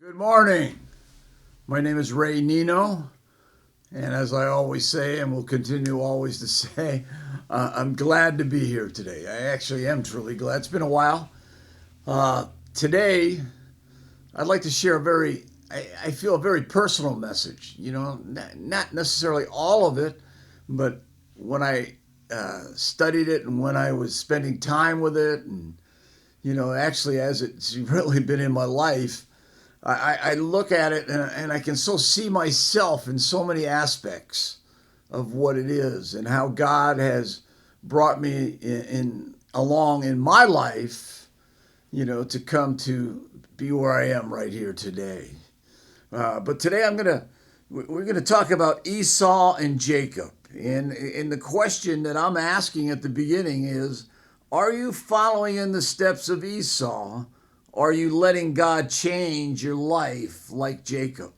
Good morning. My name is Ray Nino, and as I always say, and will continue always to say, I'm glad to be here today. I actually am truly glad. It's been a while. Today, I'd like to share I feel a very personal message. Not necessarily all of it, but when I studied it and when I was spending time with it, and actually as it's really been in my life, I look at it and I can so see myself in so many aspects of what it is and how God has brought me in along in my life, to come to be where I am right here today. But today we're gonna talk about Esau and Jacob, and the question that I'm asking at the beginning is, are you following in the steps of Esau? Or are you letting God change your life like Jacob?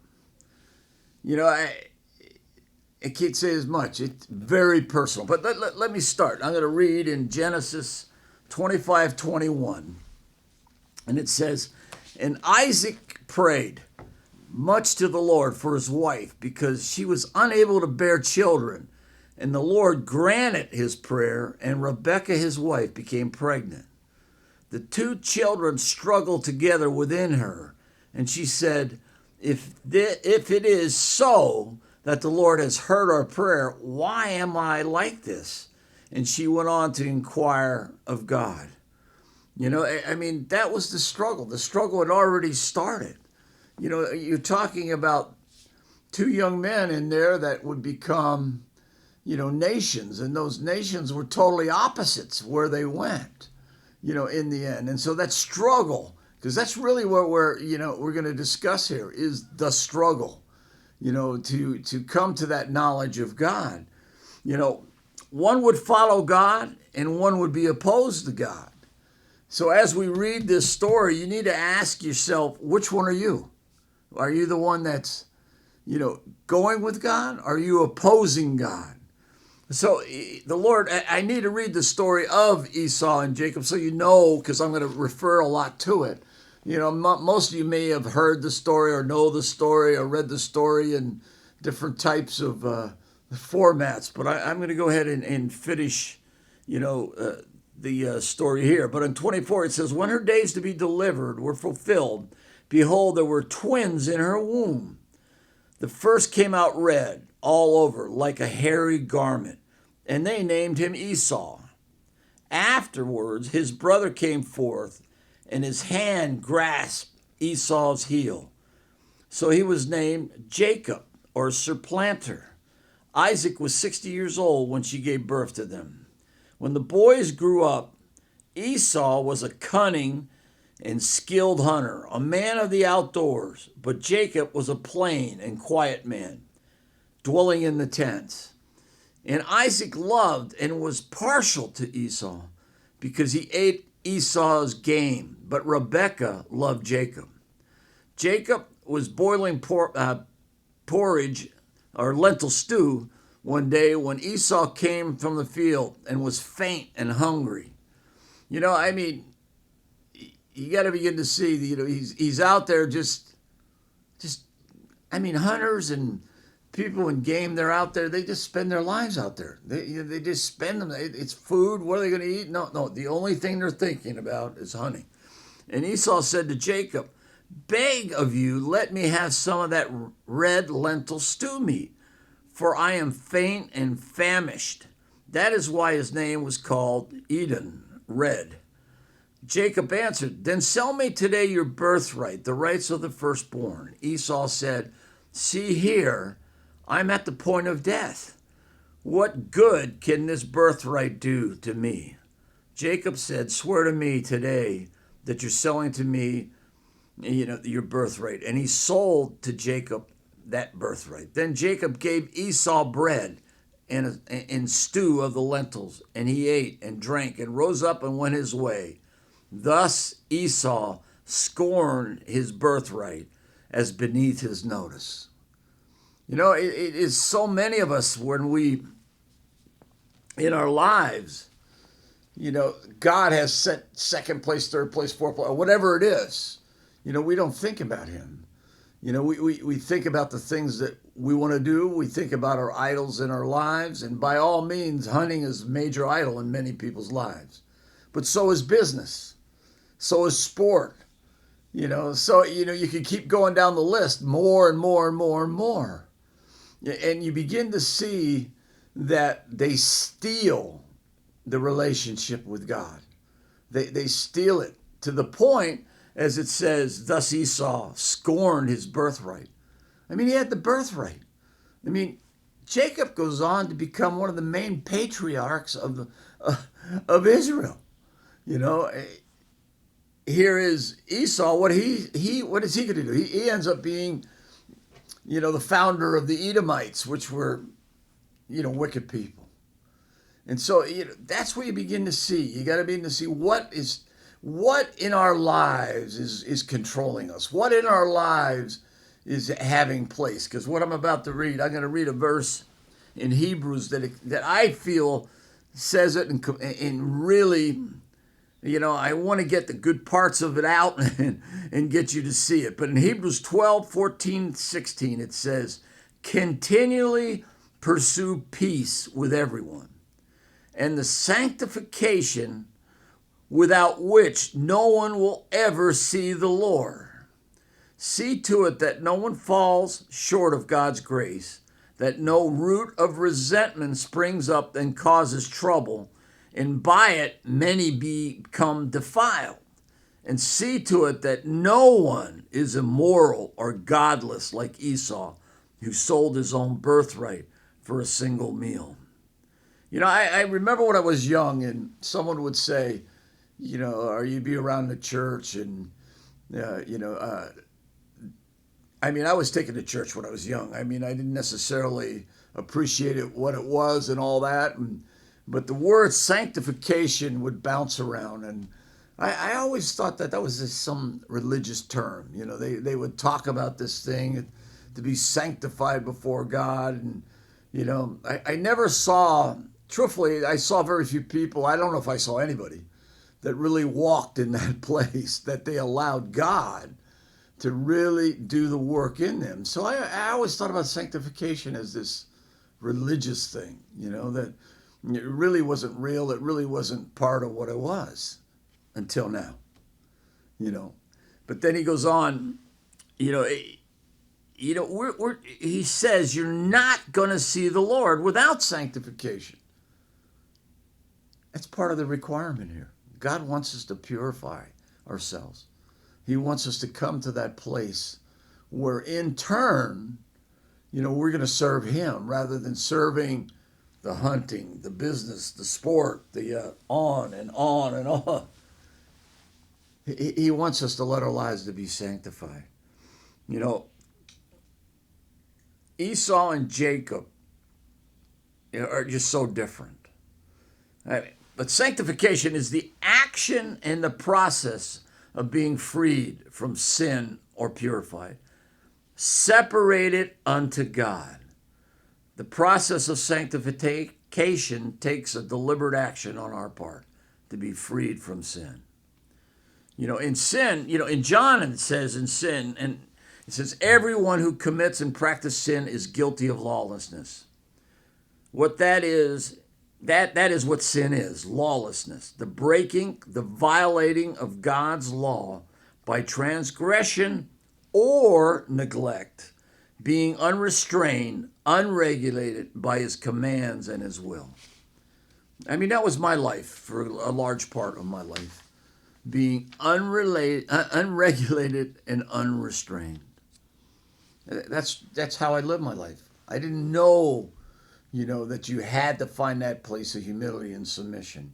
I can't say as much. It's very personal. But let me start. I'm going to read in Genesis 25:21. And it says, "And Isaac prayed much to the Lord for his wife because she was unable to bear children. And the Lord granted his prayer, and Rebekah, his wife, became pregnant. The two children struggled together within her, and she said, if it is so that the Lord has heard our prayer, why am I like this?" And she went on to inquire of God. That was the struggle. The struggle had already started. You're talking about two young men in there that would become, nations, and those nations were totally opposites where they went. In the end. And so that struggle, because that's really what we're going to discuss here, is the struggle, to come to that knowledge of God. One would follow God and one would be opposed to God. So as we read this story, you need to ask yourself, which one are you? Are you the one that's, going with God? Are you opposing God? So the Lord, I need to read the story of Esau and Jacob so because I'm going to refer a lot to it. Most of you may have heard the story or know the story or read the story in different types of formats, but I'm going to go ahead and finish, the story here. But in 24 it says, "When her days to be delivered were fulfilled, behold, there were twins in her womb. The first came out red all over, like a hairy garment, and they named him Esau. Afterwards, his brother came forth, and his hand grasped Esau's heel. So he was named Jacob, or supplanter. Isaac was 60 years old when she gave birth to them. When the boys grew up, Esau was a cunning and skilled hunter, a man of the outdoors, but Jacob was a plain and quiet man, dwelling in the tents. And Isaac loved and was partial to Esau because he ate Esau's game, but Rebekah loved Jacob. Jacob was boiling porridge or lentil stew one day when Esau came from the field and was faint and hungry." You got to begin to see, he's out there hunters and people in game, they're out there, they just spend their lives out there. They just spend them. It's food. What are they going to eat? No. The only thing they're thinking about is hunting. And Esau said to Jacob, "Beg of you, let me have some of that red lentil stew meat, for I am faint and famished." That is why his name was called Edom, red. Jacob answered, "Then sell me today your birthright, the rights of the firstborn." Esau said, "See here, I'm at the point of death. What good can this birthright do to me?" Jacob said, "Swear to me today that you're selling to me, your birthright." And he sold to Jacob that birthright. Then Jacob gave Esau bread and stew of the lentils, and he ate and drank and rose up and went his way. Thus Esau scorned his birthright as beneath his notice. It is so many of us when we, in our lives, God has set second place, third place, fourth place, whatever it is. We don't think about him. We think about the things that we want to do. We think about our idols in our lives. And by all means, hunting is a major idol in many people's lives. But so is business. So is sport. You can keep going down the list more and more and more and more. And you begin to see that they steal the relationship with God. They steal it to the point, as it says, thus Esau scorned his birthright. I mean, he had the birthright. I mean, Jacob goes on to become one of the main patriarchs of Israel. Here is Esau. What is he going to do? He ends up being, the founder of the Edomites, which were, wicked people. And so that's what you begin to see. You got to begin to see what in our lives is controlling us. What in our lives is having place. Because what I'm about to read, I'm going to read a verse in Hebrews that I feel says it and really, I want to get the good parts of it out and get you to see it. But in Hebrews 12, 14, 16, it says, continually pursue peace with everyone and the sanctification without which no one will ever see the Lord. See to it that no one falls short of God's grace, that no root of resentment springs up and causes trouble, and by it many become defiled. And see to it that no one is immoral or godless like Esau, who sold his own birthright for a single meal. I remember when I was young and someone would say, or you'd be around the church and, I was taken to church when I was young. I didn't necessarily appreciate what it was and all that. But the word sanctification would bounce around. And I always thought that was just some religious term. They would talk about this thing to be sanctified before God. And, I never saw, truthfully, I saw very few people. I don't know if I saw anybody that really walked in that place, that they allowed God to really do the work in them. So I always thought about sanctification as this religious thing, that it really wasn't real. It really wasn't part of what it was until now, But then he goes on, he says you're not going to see the Lord without sanctification. That's part of the requirement here. God wants us to purify ourselves. He wants us to come to that place where in turn, we're going to serve him rather than serving the hunting, the business, the sport, the on and on and on. He wants us to let our lives to be sanctified. Esau and Jacob are just so different. But sanctification is the action and the process of being freed from sin or purified, separated unto God. The process of sanctification takes a deliberate action on our part to be freed from sin. In sin, in John it says in sin, and it says everyone who commits and practices sin is guilty of lawlessness. What that is what sin is, lawlessness, the breaking, the violating of God's law by transgression or neglect, being unrestrained, unregulated by his commands and his will. That was my life for a large part of my life, being unregulated and unrestrained. That's how I lived my life. I didn't know that you had to find that place of humility and submission.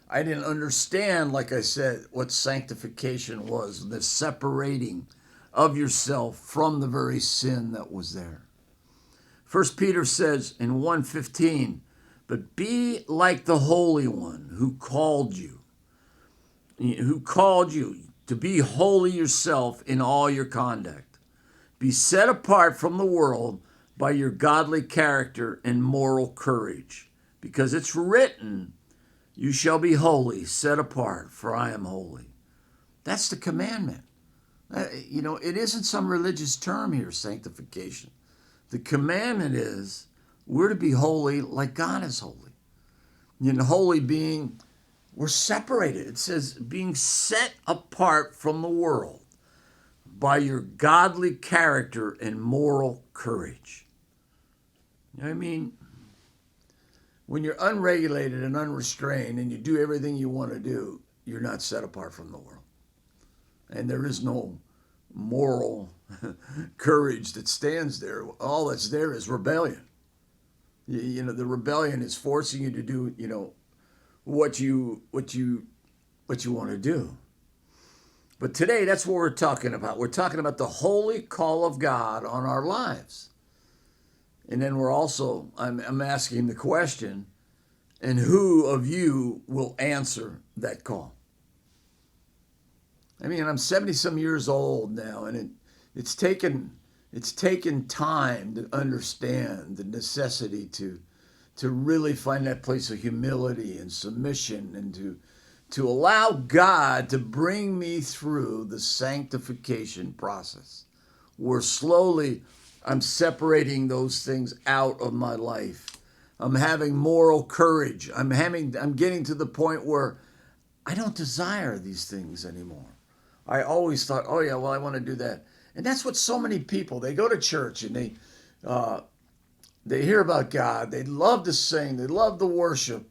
I didn't understand, like I said, what sanctification was, the separating of yourself from the very sin that was there. 1 Peter says in 1:15, but be like the Holy One who called you to be holy yourself in all your conduct. Be set apart from the world by your godly character and moral courage, because it's written, you shall be holy, set apart, for I am holy. That's the commandment. It isn't some religious term here, sanctification. The commandment is we're to be holy like God is holy. Holy being, we're separated. It says being set apart from the world by your godly character and moral courage. I mean, when you're unregulated and unrestrained and you do everything you want to do, you're not set apart from the world. And there is no moral courage that stands there. All that's there is rebellion. The rebellion is forcing you to do, what you want to do. But today, that's what we're talking about. We're talking about the holy call of God on our lives. And then I'm asking the question, and who of you will answer that call? I mean, I'm 70 some years old now, and it's taken time to understand the necessity to really find that place of humility and submission, and to allow God to bring me through the sanctification process, where slowly I'm separating those things out of my life. I'm having moral courage. I'm getting to the point where I don't desire these things anymore. I always thought, oh yeah, well, I want to do that. And that's what so many people, they go to church and they hear about God. They love to sing. They love to worship.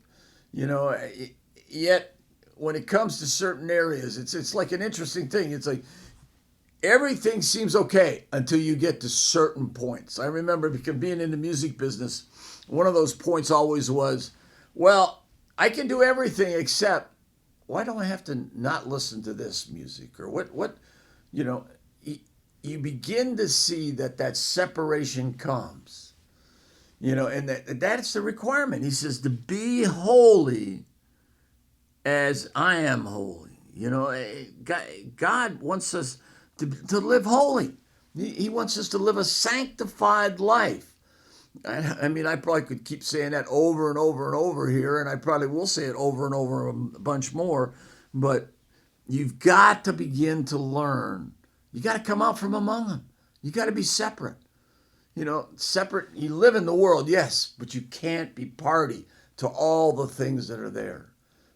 Yet when it comes to certain areas, it's like an interesting thing. It's like everything seems okay until you get to certain points. I remember being in the music business, one of those points always was, well, I can do everything except, why do I have to not listen to this music? Or what you begin to see that separation comes, and that's the requirement. He says to be holy as I am holy. God wants us to live holy. He wants us to live a sanctified life. I mean, I probably could keep saying that over and over and over here, and I probably will say it over and over a bunch more, but you've got to begin to learn. You got to come out from among them. You got to be separate. Separate. You live in the world, yes, but you can't be party to all the things that are there.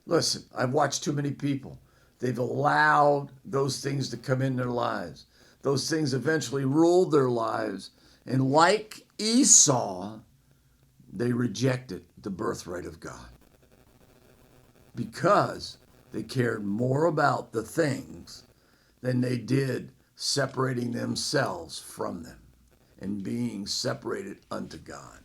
Listen, I've watched too many people. They've allowed those things to come in their lives. Those things eventually ruled their lives. And like Esau, they rejected the birthright of God because they cared more about the things than they did separating themselves from them and being separated unto God.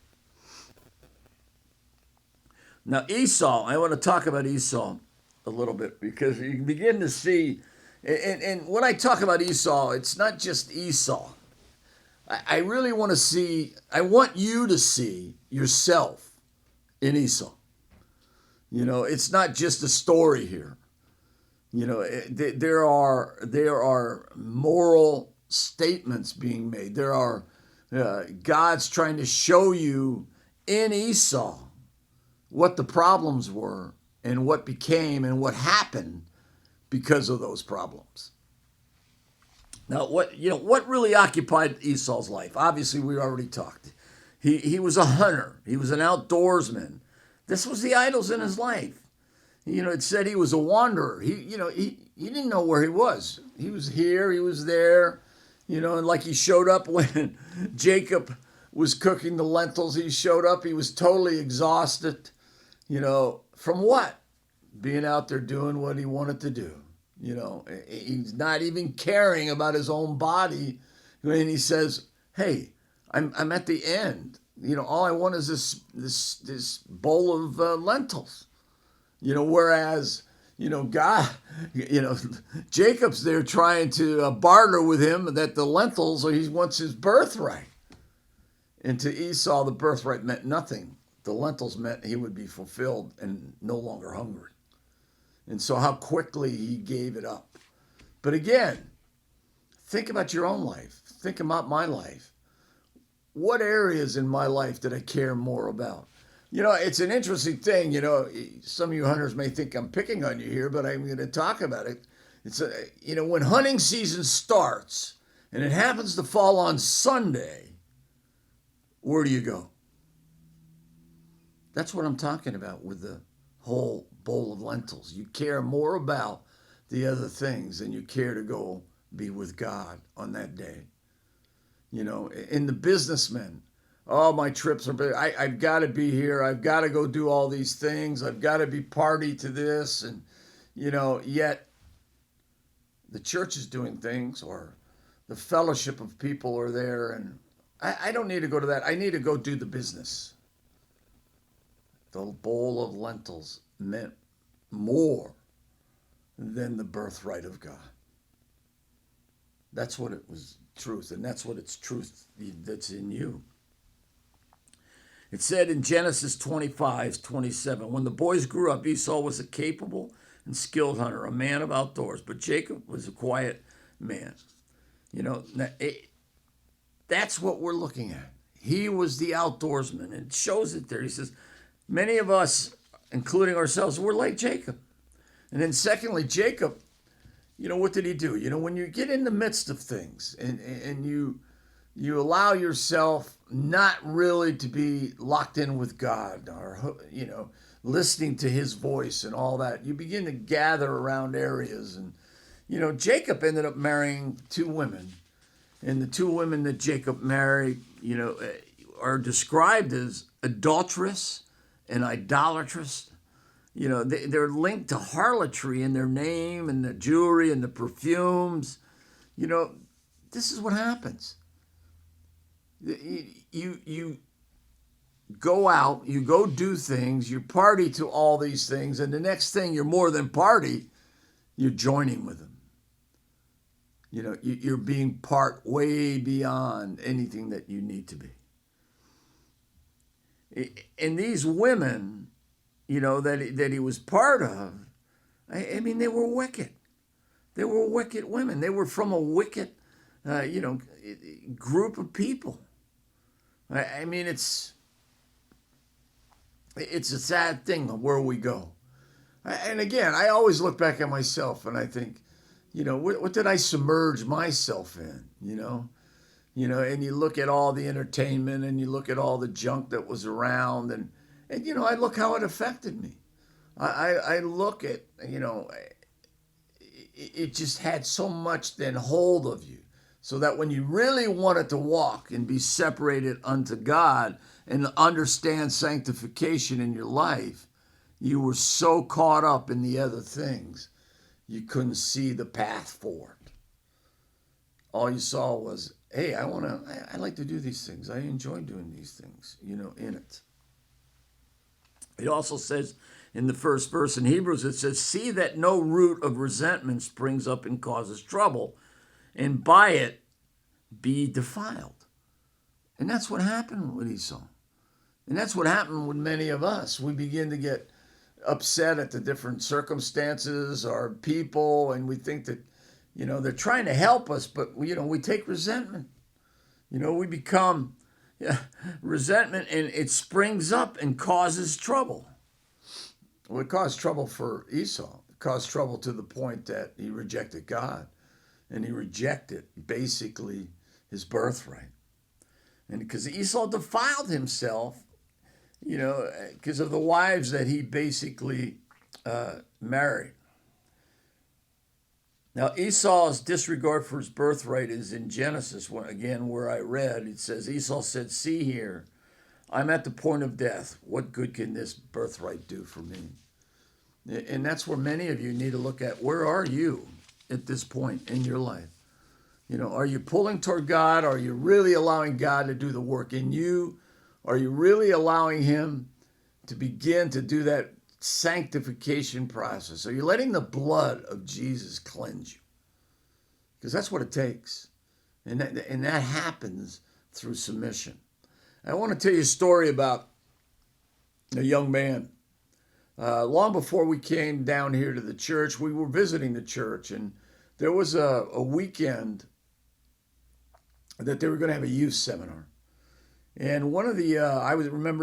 Now, Esau, I want to talk about Esau a little bit because you can begin to see, and when I talk about Esau, it's not just Esau. I really want you to see yourself in Esau. It's not just a story here. There are moral statements being made. There are God's trying to show you in Esau what the problems were and what became and what happened because of those problems. Now, what really occupied Esau's life? Obviously, we already talked. He was a hunter. He was an outdoorsman. This was the idols in his life. It said he was a wanderer. He didn't know where he was. He was here. He was there. And like he showed up when Jacob was cooking the lentils. He showed up. He was totally exhausted. From what? Being out there doing what he wanted to do. He's not even caring about his own body when he says, hey, I'm at the end. All I want is this bowl of lentils. Whereas, God, Jacob's there trying to barter with him that the lentils, or he wants his birthright. And to Esau, the birthright meant nothing. The lentils meant he would be fulfilled and no longer hungry. And so how quickly he gave it up. But again, think about your own life. Think about my life. What areas in my life did I care more about? It's an interesting thing. Some of you hunters may think I'm picking on you here, but I'm going to talk about it. It's when hunting season starts and it happens to fall on Sunday, where do you go? That's what I'm talking about with the whole bowl of lentils. You care more about the other things than you care to go be with God on that day. In the businessmen, oh, my trips are big. I've got to be here. I've got to go do all these things. I've got to be party to this. And, yet the church is doing things, or the fellowship of people are there. And I don't need to go to that. I need to go do the business. The bowl of lentils meant more than the birthright of God. That's what it was, truth, and that's what it's truth that's in you. It said in Genesis 25:27, when the boys grew up, Esau was a capable and skilled hunter, a man of outdoors, but Jacob was a quiet man. That's what we're looking at. He was the outdoorsman, and it shows it there. He says, many of us, including ourselves, we're like Jacob. And then secondly, Jacob, what did he do? When you get in the midst of things and you allow yourself not really to be locked in with God, or, listening to his voice and all that, you begin to gather around areas. And, Jacob ended up marrying two women. And the two women that Jacob married, are described as adulterous and idolatrous. They're linked to harlotry in their name and the jewelry and the perfumes. This is what happens. You go out, you go do things, you party to all these things, and the next thing, you're more than party, you're joining with them. You're being part way beyond anything that you need to be. And these women, that he was part of, I mean, they were wicked. They were wicked women. They were from a wicked, group of people. I mean, it's a sad thing where we go. And again, I always look back at myself and I think, what did I submerge myself in, and you look at all the entertainment and you look at all the junk that was around, and I look how it affected me. I look at, it just had so much then hold of you, so that when you really wanted to walk and be separated unto God and understand sanctification in your life, you were so caught up in the other things, you couldn't see the path forward. All you saw was, hey, I like to do these things. I enjoy doing these things, in it. It also says in the first verse in Hebrews, it says, see that no root of resentment springs up and causes trouble, and by it be defiled. And that's what happened with Esau. And that's what happened with many of us. We begin to get upset at the different circumstances or people, and we think that, they're trying to help us, but, we take resentment. We become resentment, and it springs up and causes trouble. Well, it caused trouble for Esau. It caused trouble to the point that he rejected God, and he rejected basically his birthright. And because Esau defiled himself, because of the wives that he basically married. Now, Esau's disregard for his birthright is in Genesis, again, where I read. It says, Esau said, see here, I'm at the point of death. What good can this birthright do for me? And that's where many of you need to look at, where are you at this point in your life? Are you pulling toward God? Are you really allowing God to do the work in you? Are you really allowing him to begin to do that sanctification process? Are you letting the blood of Jesus cleanse you? Because that's what it takes. And that happens through submission. I want to tell you a story about a young man. Long before we came down here to the church, we were visiting the church, and there was a weekend that they were going to have a youth seminar. And one of the,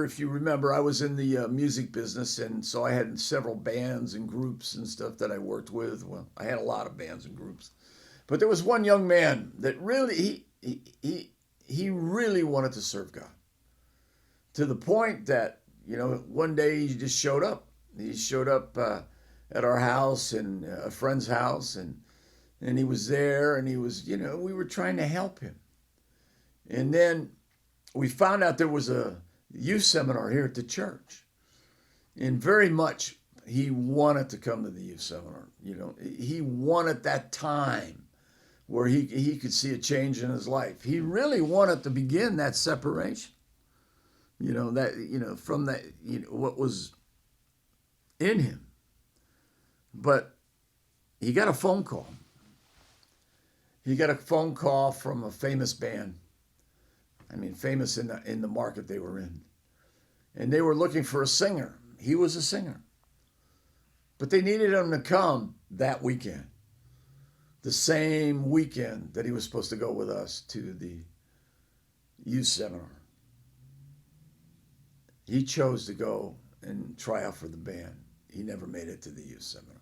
if you remember, I was in the music business, and so I had several bands and groups and stuff that I worked with. Well, I had a lot of bands and groups, but there was one young man that really he really wanted to serve God to the point that one day he just showed up. He showed up at our house and a friend's house, and he was there, and he was we were trying to help him, and then we found out there was a youth seminar here at the church, and very much he wanted to come to the youth seminar. He wanted that time where he could see a change in his life. He really wanted to begin that separation. From that, what was in him. But he got a phone call. He got a phone call from a famous band. I mean, famous in the market they were in. And they were looking for a singer. He was a singer. But they needed him to come that weekend. The same weekend that he was supposed to go with us to the youth seminar. He chose to go and try out for the band. He never made it to the youth seminar.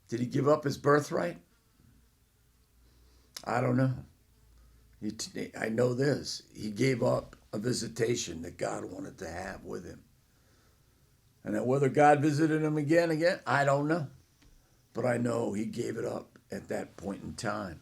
Did he give up his birthright? I don't know. I know this. He gave up a visitation that God wanted to have with him. And that whether God visited him again, I don't know. But I know he gave it up at that point in time.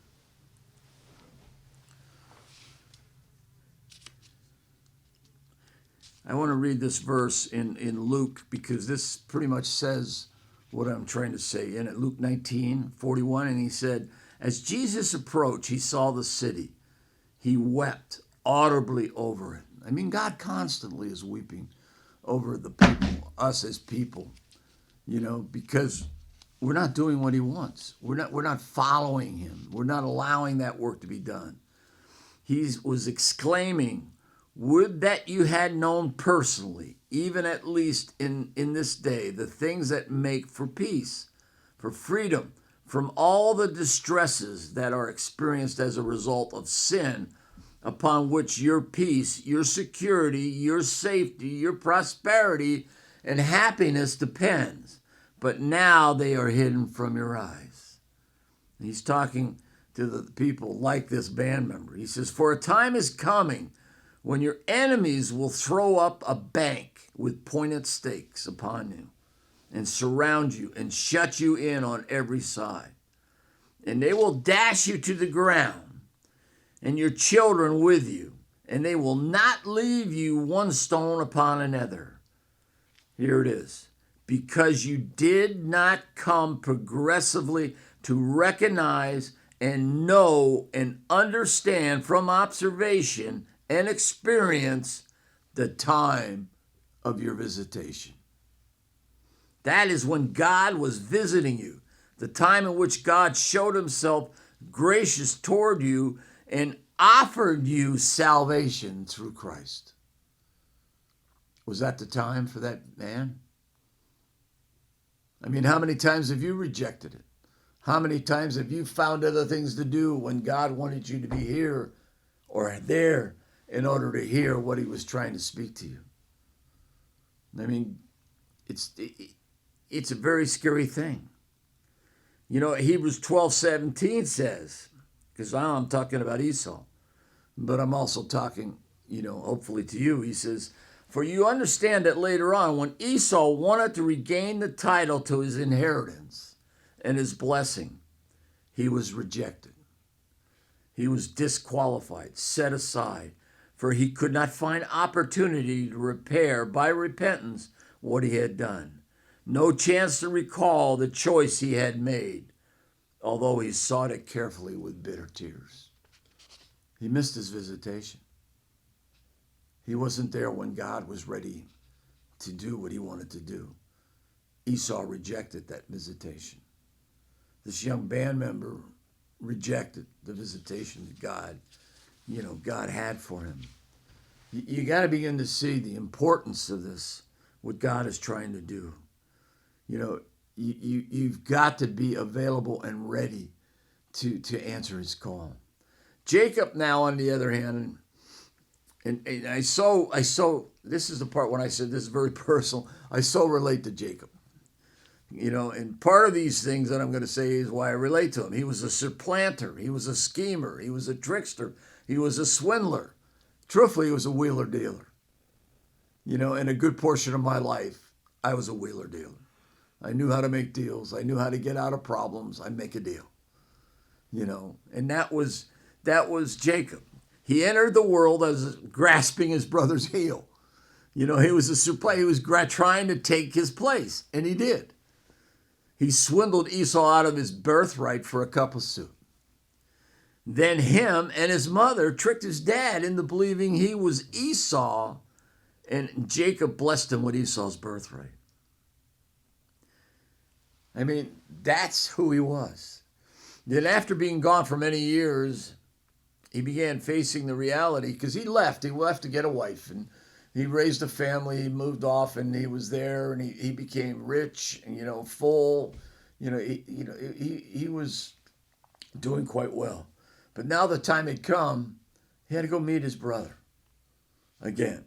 I want to read this verse in Luke because this pretty much says what I'm trying to say in it. Luke 19:41, and he said, as Jesus approached, he saw the city. He wept audibly over it. I mean, God constantly is weeping over the people, us as people, because we're not doing what he wants. We're not following him. We're not allowing that work to be done. He was exclaiming, would that you had known personally, even at least in this day, the things that make for peace, for freedom, from all the distresses that are experienced as a result of sin, upon which your peace, your security, your safety, your prosperity, and happiness depends. But now they are hidden from your eyes. He's talking to the people like this band member. He says, for a time is coming when your enemies will throw up a bank with pointed stakes upon you and surround you and shut you in on every side. And they will dash you to the ground and your children with you, and they will not leave you one stone upon another. Here it is. Because you did not come progressively to recognize and know and understand from observation and experience the time of your visitation. That is when God was visiting you, the time in which God showed himself gracious toward you and offered you salvation through Christ. Was that the time for that man? I mean, how many times have you rejected it? How many times have you found other things to do when God wanted you to be here or there in order to hear what he was trying to speak to you? I mean, it's a very scary thing. Hebrews 12:17 says, because now I'm talking about Esau, but I'm also talking, hopefully to you. He says, for you understand that later on, when Esau wanted to regain the title to his inheritance and his blessing, he was rejected. He was disqualified, set aside, for he could not find opportunity to repair by repentance what he had done. No chance to recall the choice he had made, although he sought it carefully with bitter tears. He missed his visitation. He wasn't there when God was ready to do what he wanted to do. Esau rejected that visitation. This young band member rejected the visitation that God had for him. You got to begin to see the importance of this, what God is trying to do. You've got to be available and ready to answer his call. Jacob now, on the other hand, And this is the part when I said this is very personal. I so relate to Jacob. And part of these things that I'm going to say is why I relate to him. He was a supplanter. He was a schemer. He was a trickster. He was a swindler. Truthfully, he was a wheeler dealer. In a good portion of my life, I was a wheeler dealer. I knew how to make deals. I knew how to get out of problems. I'd make a deal. And that was Jacob. He entered the world as grasping his brother's heel. He was a supplanter. He was trying to take his place, and he did. He swindled Esau out of his birthright for a cup of soup. Then him and his mother tricked his dad into believing he was Esau, and Jacob blessed him with Esau's birthright. I mean, that's who he was. Then after being gone for many years, he began facing the reality because he left. He left to get a wife, and he raised a family. He moved off, and he was there, and he became rich and full. He was doing quite well. But now the time had come, he had to go meet his brother again.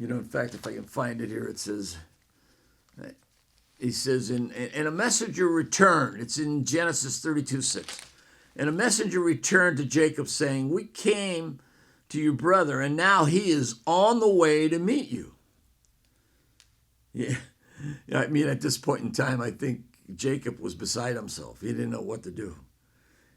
In fact, if I can find it here, it says, he says, and a messenger returned. It's in Genesis 32:6. And a messenger returned to Jacob saying, we came to your brother, and now he is on the way to meet you. Yeah. I mean, at this point in time, I think Jacob was beside himself. He didn't know what to do.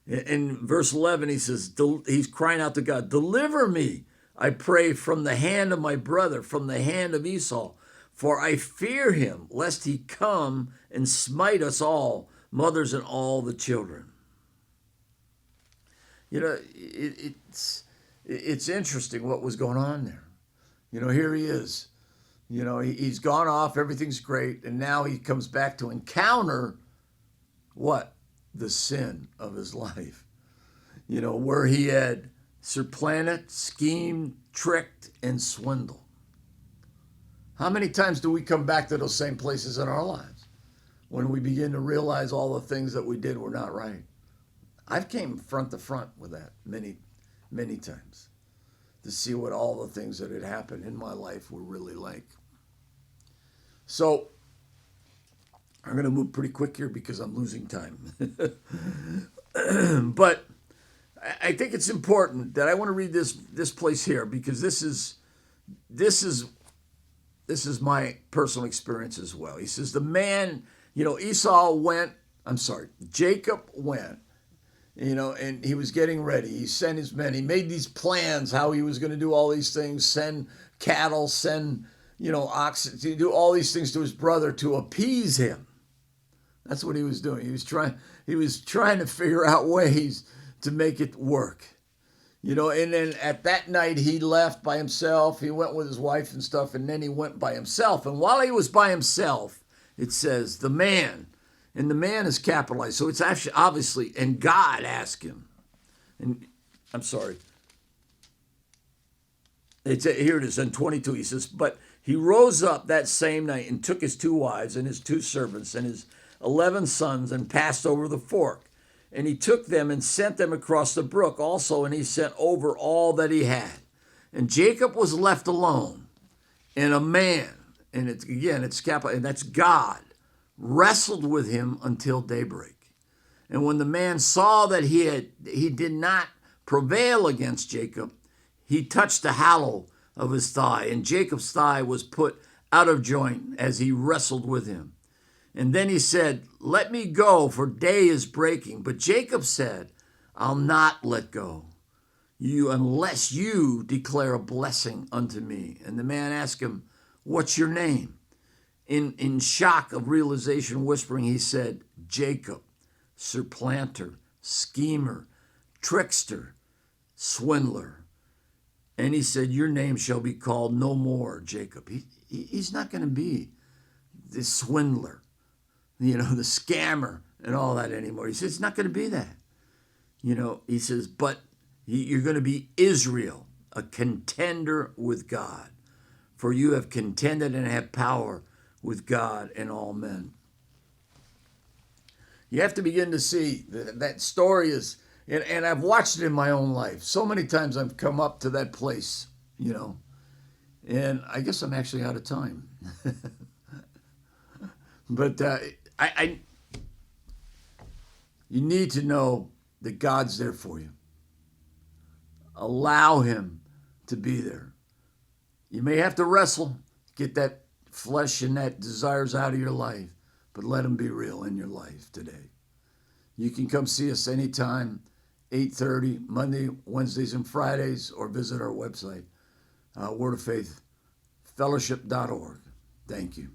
In verse 11, he says, he's crying out to God, deliver me, I pray, from the hand of my brother, from the hand of Esau, for I fear him, lest he come and smite us all, mothers and all the children. It's interesting what was going on there. Here he is. He's gone off, everything's great, and now he comes back to encounter what? The sin of his life. Where he had supplanted, schemed, tricked, and swindled. How many times do we come back to those same places in our lives when we begin to realize all the things that we did were not right? I've came front to front with that many, many times to see what all the things that had happened in my life were really like. So I'm going to move pretty quick here because I'm losing time. But I think it's important that I want to read this place here because this is my personal experience as well. He says Jacob went, and he was getting ready. He sent his men. He made these plans how he was going to do all these things, send cattle, send oxen, to do all these things to his brother to appease him. That's what he was doing. He was trying to figure out ways to make it work. And then at that night he left by himself. He went with his wife and stuff, and then he went by himself. And while he was by himself, it says the man, and the man is capitalized. So it's actually obviously, and God asked him. And I'm sorry. Here it is in 22. He says, but he rose up that same night and took his 2 wives and his 2 servants and his 11 sons and passed over the fork. And he took them and sent them across the brook also, and he sent over all that he had. And Jacob was left alone, and a man, and it's capital, and that's God, wrestled with him until daybreak. And when the man saw that he did not prevail against Jacob, he touched the hollow of his thigh, and Jacob's thigh was put out of joint as he wrestled with him. And then he said, let me go, for day is breaking. But Jacob said, I'll not let go unless you declare a blessing unto me. And the man asked him, what's your name? In shock of realization, whispering, he said, Jacob, supplanter, schemer, trickster, swindler. And he said, your name shall be called no more Jacob. He's not going to be the swindler, the scammer and all that anymore. He says, it's not going to be that. He says, but you're going to be Israel, a contender with God. For you have contended and have power with God and all men. You have to begin to see that story is, and I've watched it in my own life. So many times I've come up to that place, you know. And I guess I'm actually out of time. But you need to know that God's there for you. Allow him to be there. You may have to wrestle, get that flesh and that desires out of your life, but let him be real in your life today. You can come see us anytime, 8:30, Monday, Wednesdays, and Fridays, or visit our website, wordoffaithfellowship.org. Thank you.